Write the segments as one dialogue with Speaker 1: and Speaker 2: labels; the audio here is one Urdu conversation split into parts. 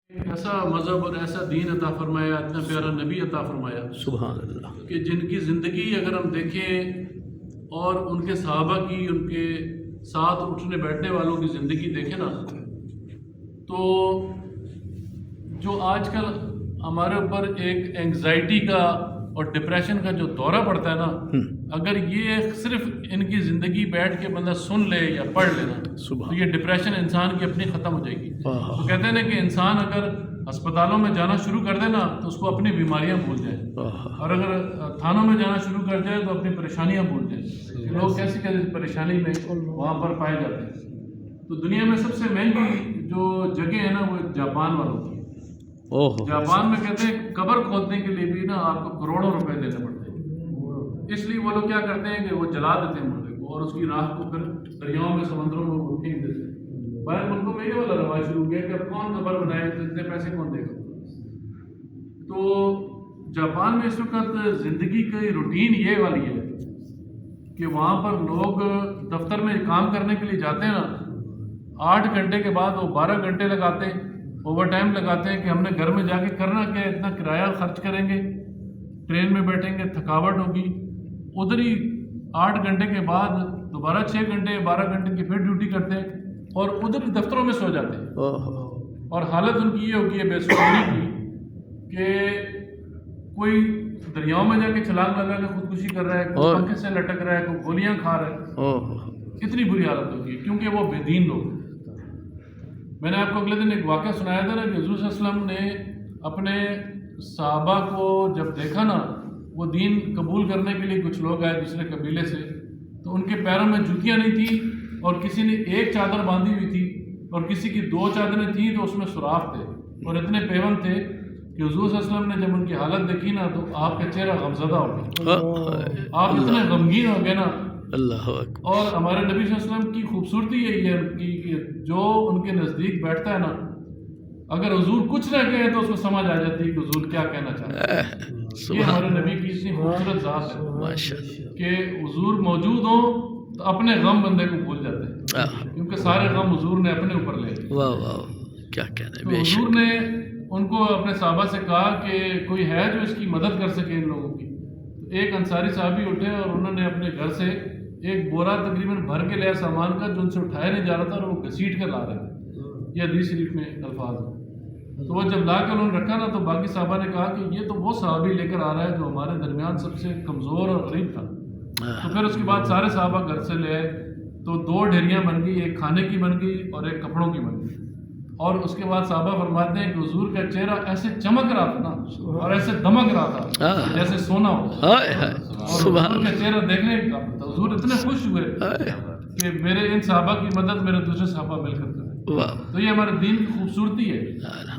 Speaker 1: ایسا مذہب اور ایسا دین عطا فرمایا، اتنا پیارا نبی عطا فرمایا
Speaker 2: سبحان اللہ.
Speaker 1: کہ جن کی زندگی اگر ہم دیکھیں اور ان کے صحابہ کی، ان کے ساتھ اٹھنے بیٹھنے والوں کی زندگی دیکھیں نا، تو جو آج کل ہمارے اوپر ایک اینگزائٹی کا اور ڈپریشن کا جو دورہ پڑتا ہے نا، اگر یہ صرف ان کی زندگی بیٹھ کے بندہ سن لے یا پڑھ لے نا، تو یہ ڈپریشن انسان کی اپنی ختم ہو جائے گی. تو کہتے ہیں نا کہ انسان اگر ہسپتالوں میں جانا شروع کر دے نا تو اس کو اپنی بیماریاں بھول جائیں، اور اگر تھانوں میں جانا شروع کر جائے تو اپنی پریشانیاں بھول جائیں. لوگ کیسی کیسی پریشانی میں وہاں پر پائے جاتے ہیں. تو دنیا میں سب سے مہنگی جو جگہ ہے نا وہ جاپان والوں کی. جاپان میں کہتے ہیں قبر کھودنے کے لیے بھی نا آپ کو کروڑوں روپے دینے پڑتے ہیں. اس لیے وہ لوگ کیا کرتے ہیں کہ وہ جلا دیتے ہیں مردے کو اور اس کی راہ کو پھر دریاؤں میں، سمندروں میں وہ پھینک دیتے ہیں. باہر ملکوں میں یہ والا رواج شروع ہو گیا کہ اب کون قبر بنائے تو اتنے پیسے کون دے گا. تو جاپان میں اس وقت زندگی کی روٹین یہ والی ہے کہ وہاں پر لوگ دفتر میں کام کرنے کے لیے جاتے ہیں نا، 8 گھنٹے کے بعد وہ 12 گھنٹے لگاتے ہیں، اوور ٹائم لگاتے ہیں کہ ہم نے گھر میں جا کے کرنا کیا، اتنا کرایہ خرچ کریں گے، ٹرین میں بیٹھیں گے، تھکاوٹ ہوگی، ادھر ہی 8 گھنٹے کے بعد دوبارہ 6 گھنٹے 12 گھنٹے کی پھر ڈیوٹی کرتے ہیں اور ادھر ہی دفتروں میں سو جاتے ہیں. اور حالت ان کی یہ ہوگی ہے بے سکونی کی کہ کوئی دریاؤں میں جا کے چھلانگ لگا کے خودکشی کر رہا ہے، کوئی پنکھے سے لٹک رہا ہے، کوئی گولیاں کھا رہا ہے. اتنی بری حالت ہوگی کیونکہ وہ بے دین لوگ. میں نے آپ کو اگلے دن ایک واقعہ سنایا تھا نا کہ حضور صلی اللہ علیہ وسلم نے اپنے صحابہ کو جب دیکھا نا، وہ دین قبول کرنے کے لیے کچھ لوگ آئے دوسرے قبیلے سے، تو ان کے پیروں میں جوتیاں نہیں تھیں اور کسی نے ایک چادر باندھی ہوئی تھی اور کسی کی 2 چادریں تھیں تو اس میں سوراخ تھے اور اتنے پیون تھے کہ حضور صلی اللہ علیہ وسلم نے جب ان کی حالت دیکھی نا تو آپ کا چہرہ غمزدہ ہو گیا. آپ اتنے غمگین ہو گئے نا.
Speaker 2: اللہ اکبر.
Speaker 1: اور ہمارے نبی صلی اللہ علیہ وسلم کی خوبصورتی یہی ہے کہ جو ان کے نزدیک بیٹھتا ہے نا، اگر حضور کچھ نہ کہے تو اس کو سمجھ آ جاتی ہے کہ حضور کیا کہنا چاہتے ہیں. یہ ہمارے نبی کی اتنی خوبصورت ذات ہے کہ حضور موجود ہوں تو اپنے غم بندے کو بھول جاتے ہیں، کیونکہ سارے غم حضور نے اپنے اوپر لے.
Speaker 2: واہ واہ کیا کہنا ہے.
Speaker 1: تو حضور نے ان کو اپنے صحابہ سے کہا کہ کوئی ہے جو اس کی مدد کر سکے ان لوگوں کی. تو ایک انصاری صحابی اٹھے اور انہوں نے اپنے گھر سے ایک بورا تقریباً بھر کے لیا سامان کا جو ان سے اٹھایا نہیں جا رہا تھا اور وہ گھسیٹ کر لا رہے تھے. یہ حدیث شریف میں الفاظ ہیں. تو وہ جب لا کر انہوں نے رکھا نا تو باقی صحابہ نے کہا کہ یہ تو وہ صحابی لے کر آ رہا ہے جو ہمارے درمیان سب سے کمزور اور غریب تھا. تو پھر اس کے بعد سارے صحابہ گھر سے لے آئے تو 2 ڈھیریاں بن گئی، ایک کھانے کی بن گئی اور ایک کپڑوں کی بن گئی. اور اس کے بعد صحابہ فرماتے ہیں کہ حضور کا چہرہ ایسے چمک رہا تھا نا اور ایسے دمک رہا تھا جیسے سونا ہو. اور حضور کا چہرہ دیکھنے کا حضور اتنے خوش ہوئے کہ میرے ان صحابہ کی مدد میرے دوسرے صحابہ مل کر کریں. تو یہ ہمارے دین کی خوبصورتی ہے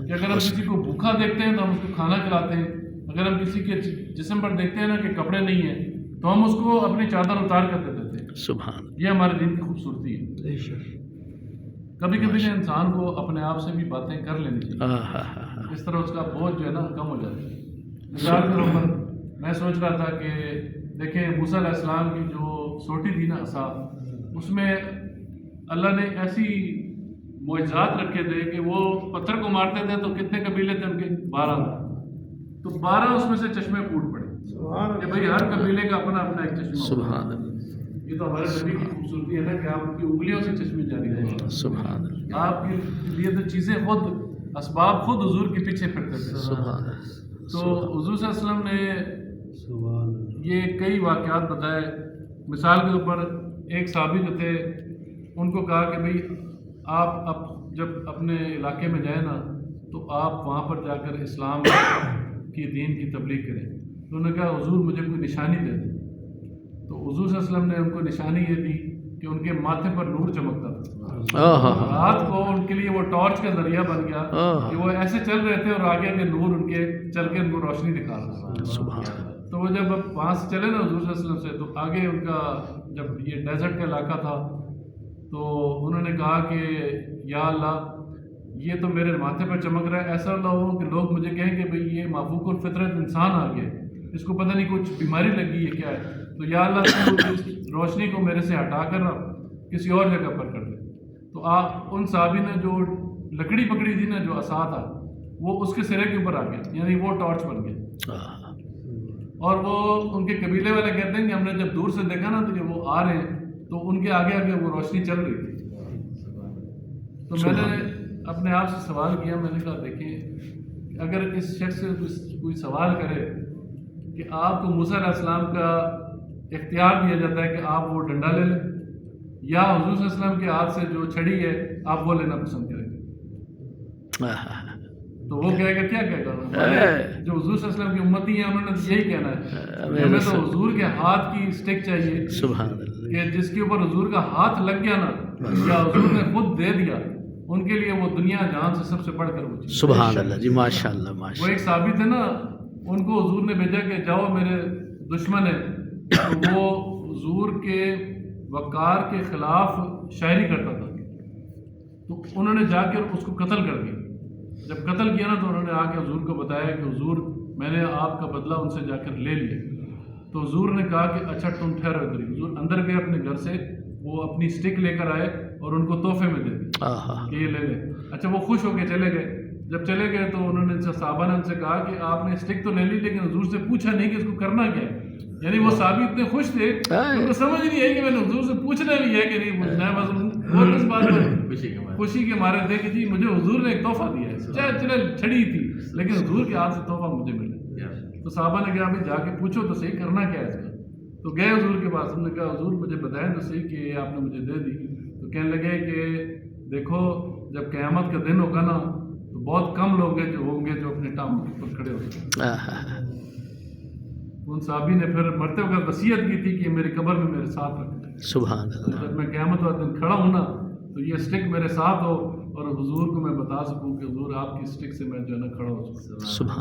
Speaker 1: کہ اگر ہم کسی کو بھوکا دیکھتے ہیں تو ہم اس کو کھانا کھلاتے ہیں. اگر ہم کسی کے جسم پر دیکھتے ہیں نا کہ کپڑے نہیں ہیں تو ہم اس کو اپنی چادر اتار کر دے دیتے ہیں.
Speaker 2: سبحان.
Speaker 1: یہ ہمارے دین کی خوبصورتی ہے. کبھی کبھی انسان کو اپنے آپ سے بھی باتیں کر لینی چاہیے، اس طرح اس کا بوجھ جو ہے نا کم ہو جاتا ہے. مثال کے طور پر میں سوچ رہا تھا کہ دیکھیں موسیٰ علیہ السلام کی جو سوٹی تھی نا عصا، اس میں اللہ نے ایسی معجزات رکھے تھے کہ وہ پتھر کو مارتے تھے تو کتنے قبیلے تھے ان کے؟ 12. تو 12 اس میں سے چشمے پھوٹ پڑے کہ بھائی ہر قبیلے کا اپنا اپنا ایک چشمہ.
Speaker 2: سبحان اللہ.
Speaker 1: یہ تو ہمارے نبی کی خوبصورتی ہے نا کہ آپ کی انگلیوں سے چشمے جاری ہیں.
Speaker 2: سبحان اللہ.
Speaker 1: آپ کے لیے تو چیزیں خود، اسباب خود حضور کے پیچھے پھرتے تھے.
Speaker 2: سبحان اللہ.
Speaker 1: تو حضور صلی اللہ علیہ وسلم نے یہ کئی واقعات بتائے. مثال کے طور پر ایک صحابی جو تھے ان کو کہا کہ بھئی آپ اب جب اپنے علاقے میں جائیں نا تو آپ وہاں پر جا کر اسلام کی دین کی تبلیغ کریں. تو انہوں نے کہا حضور مجھے کوئی نشانی دے دیں. تو حضور صلی اللہ علیہ وسلم نے ان کو نشانی یہ دی کہ ان کے ماتھے پر نور چمکتا تھا. رات کو ان کے لیے وہ ٹارچ کا ذریعہ بن گیا کہ وہ ایسے چل رہے تھے اور آگے کے نور ان کے چل کے ان کو روشنی دکھا رہا تھا. تو وہ جب وہاں سے چلے نا حضور صلی اللہ علیہ وسلم سے تو آگے ان کا جب یہ ڈیزرٹ کا علاقہ تھا تو انہوں نے کہا کہ یا اللہ یہ تو میرے ماتھے پر چمک رہا ہے، ایسا نہ ہو کہ لوگ مجھے کہیں کہ بھئی یہ معفوق الفطرت انسان آ گیا، اس کو پتہ نہیں کچھ بیماری لگی ہے کیا ہے. تو یا اللہ تو اس روشنی کو میرے سے ہٹا کر کسی اور جگہ پر کر دے. تو آپ ان صحابی نے جو لکڑی پکڑی تھی نا جو عصا تھا وہ اس کے سرے کے اوپر آ گیا، یعنی وہ ٹارچ بن گیا. اور وہ ان کے قبیلے والے کہتے ہیں کہ ہم نے جب دور سے دیکھا نا تو کہ وہ آ رہے ہیں تو ان کے آگے آگے وہ روشنی چل رہی تھی. تو میں نے اپنے آپ سے سوال کیا، میں نے کہا دیکھیں اگر اس شخص سے کوئی سوال کرے کہ آپ کو موسیٰ علیہ السلام کا اختیار دیا جاتا ہے کہ آپ وہ ڈنڈا لے لیں یا حضور صلی اللہ علیہ وسلم کے ہاتھ سے جو چھڑی ہے آپ وہ لینا پسند کریں گے، تو وہ کہے گا کیا کہے گا؟ جو حضور صلی اللہ علیہ وسلم کی امتی ہیں انہوں نے تو یہی کہنا ہے، ہمیں تو حضور کے ہاتھ کی اسٹک چاہیے
Speaker 2: سبحان اللہ،
Speaker 1: کہ جس کے اوپر حضور کا ہاتھ لگ گیا نا یا حضور نے خود دے دیا، ان کے لیے وہ دنیا جہان سے سب سے بڑھ کر وہ چیز.
Speaker 2: سبحان اللہ جی، ماشاء اللہ ماشاء
Speaker 1: وہ ایک صحابی تھے نا، ان کو حضور نے بھیجا کہ جاؤ میرے دشمن ہے، تو وہ حضور کے وقار کے خلاف شاعری کرتا تھا، تو انہوں نے جا کر اس کو قتل کر دیا. جب قتل کیا نا تو انہوں نے آ کے حضور کو بتایا کہ حضور میں نے آپ کا بدلہ ان سے جا کر لے لیا. تو حضور نے کہا کہ اچھا تم ٹھہرو ادھر. حضور اندر گئے اپنے گھر سے، وہ اپنی اسٹک لے کر آئے اور ان کو تحفے میں دے دی کہ یہ لے لیں. اچھا وہ خوش ہو کے چلے گئے. جب چلے گئے تو انہوں نے ان سے صحابہ نے ان سے کہا کہ آپ نے اسٹک تو لے لی لیکن حضور سے پوچھا نہیں کہ اس کو کرنا کیا ہے. یعنی وہ صحابی اتنے خوش تھے ان کو سمجھ نہیں آئی کہ میں نے حضور سے پوچھنا بھی ہے کہ نہیں پوچھنا ہے، بس وہ اس بات پر خوشی کے مارے تھے کہ جی مجھے حضور نے ایک تحفہ دیا ہے، چاہے چلے چھڑی تھی لیکن حضور کے ہاتھ سے تحفہ مجھے ملا. تو صحابہ نے کہا بھائی جا کے پوچھو تو صحیح کرنا کیا ہے اس کا. تو گئے حضور کے پاس، ہم نے کہا حضور مجھے بتائیں تو صحیح کہ آپ نے مجھے دے دی. تو کہنے لگے کہ دیکھو جب قیامت کا دن ہوگا نا تو بہت کم لوگ ہیں جو ہوں گے جو اپنے ٹانگوں کے اوپر کھڑے ہو سکیں. ان صحابی نے پھر مرتے وقت وصیت کی تھی کہ میری قبر میں میرے ساتھ رکھنا.
Speaker 2: سبحان اللہ،
Speaker 1: جب میں قیامت والے دن کھڑا ہوں نا تو یہ اسٹک میرے ساتھ ہو اور حضور کو میں بتا سکوں کہ حضور آپ کی اسٹک سے میں جو ہے نا کھڑا ہو سکوں.
Speaker 2: سبحان